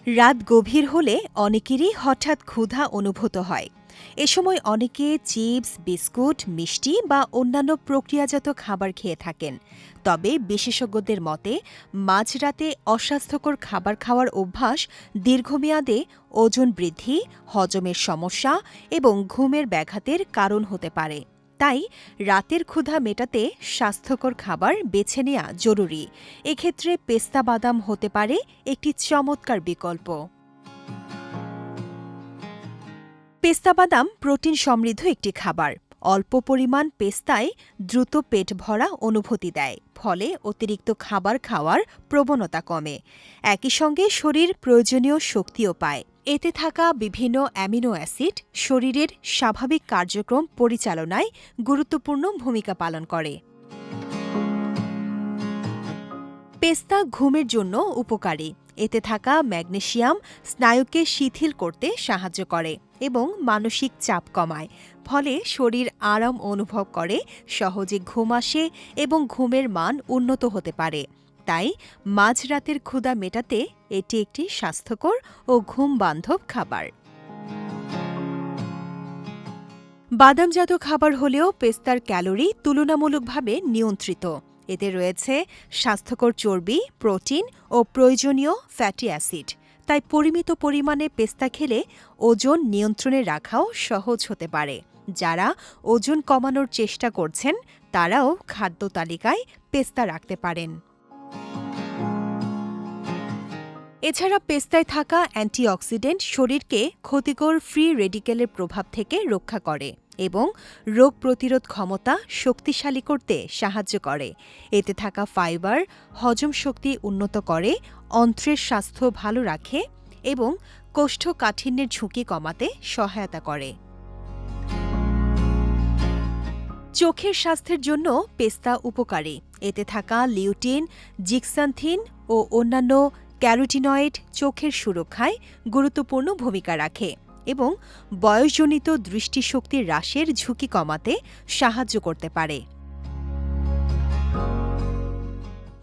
রাত গভীর হলে অনেকেরই হঠাৎ ক্ষুধা অনুভূত হয়। এ সময় অনেকে চিপস, বিস্কুট, মিষ্টি বা অন্যান্য প্রক্রিয়াজাত খাবার খেয়ে থাকেন। তবে বিশেষজ্ঞদের মতে মাঝরাতে অস্বাস্থ্যকর খাবার খাওয়ার অভ্যাস দীর্ঘমেয়াদে ওজন বৃদ্ধি, হজমের সমস্যা এবং ঘুমের ব্যাঘাতের কারণ হতে পারে। তাই রাতের ক্ষুধা মেটাতে স্বাস্থ্যকর খাবার বেছে নেওয়া জরুরি। এক্ষেত্রে পেস্তা বাদাম হতে পারে একটি চমৎকার বিকল্প। পেস্তা বাদাম প্রোটিন সমৃদ্ধ একটি খাবার। অল্প পরিমাণ পেস্তায় দ্রুত পেট ভরা অনুভূতি দেয়, ফলে অতিরিক্ত খাবার খাওয়ার প্রবণতা কমে। একই সঙ্গে শরীর প্রয়োজনীয় শক্তিও পায়। এতে থাকা বিভিন্ন অ্যামিনো অ্যাসিড শরীরের স্বাভাবিক কার্যক্রম পরিচালনায় গুরুত্বপূর্ণ ভূমিকা পালন করে। পেস্তা ঘুমের জন্য উপকারী। এতে থাকা ম্যাগনেসিয়াম স্নায়ুকে শিথিল করতে সাহায্য করে এবং মানসিক চাপ কমায়, ফলে শরীর আরাম অনুভব করে, সহজে ঘুম আসে এবং ঘুমের মান উন্নত হতে পারে। তাই মাঝরাতের ক্ষুধা মেটাতে এটি একটি স্বাস্থ্যকর ও ঘুম বান্ধব খাবার। বাদামজাত খাবার হলেও পেস্তার ক্যালোরি তুলনামূলকভাবে নিয়ন্ত্রিত। এতে রয়েছে স্বাস্থ্যকর চর্বি, প্রোটিন ও প্রয়োজনীয় ফ্যাটি অ্যাসিড। তাই পরিমিত পরিমাণে পেস্তা খেলে ওজন নিয়ন্ত্রণে রাখাও সহজ হতে পারে। যারা ওজন কমানোর চেষ্টা করছেন তারাও খাদ্য তালিকায় পেস্তা রাখতে পারেন। এছাড়া পেস্তায় থাকা অ্যান্টিঅক্সিডেন্ট শরীরকে ক্ষতিকর ফ্রি রেডিকেলের প্রভাব থেকে রক্ষা করে এবং রোগ প্রতিরোধ ক্ষমতা শক্তিশালী করতে সাহায্য করে। এতে থাকা ফাইবার হজম শক্তি উন্নত করে, অন্ত্রের স্বাস্থ্য ভালো রাখে এবং কোষ্ঠকাঠিন্যের ঝুঁকি কমাতে সহায়তা করে। চোখের স্বাস্থ্যের জন্য পেস্তা উপকারী। এতে থাকা লিউটিন, জিক্সান্থিন ও অন্যান্য ক্যারোটিনয়েড চোখের সুরক্ষায় গুরুত্বপূর্ণ ভূমিকা রাখে এবং বয়সজনিত দৃষ্টিশক্তি হ্রাসের ঝুঁকি কমাতে সাহায্য করতে পারে।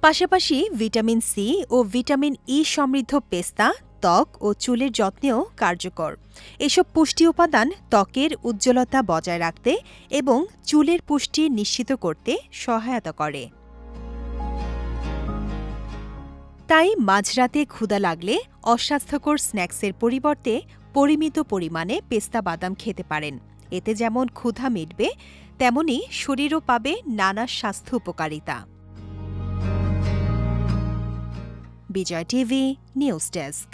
পাশাপাশি ভিটামিন সি ও ভিটামিন ই সমৃদ্ধ পেস্তা ত্বক ও চুলের যত্নেও কার্যকর। এসব পুষ্টি উপাদান ত্বকের উজ্জ্বলতা বজায় রাখতে এবং চুলের পুষ্টি নিশ্চিত করতে সহায়তা করে। তাই মাঝরাতে ক্ষুধা লাগলে অস্বাস্থ্যকর স্ন্যাক্সের পরিবর্তে পরিমিত পরিমাণে পেস্তা বাদাম খেতে পারেন। এতে যেমন ক্ষুধা মিটবে, তেমনি শরীরও পাবে নানা স্বাস্থ্য উপকারিতা। বিজয় টিভি নিউজ ডেস্ক।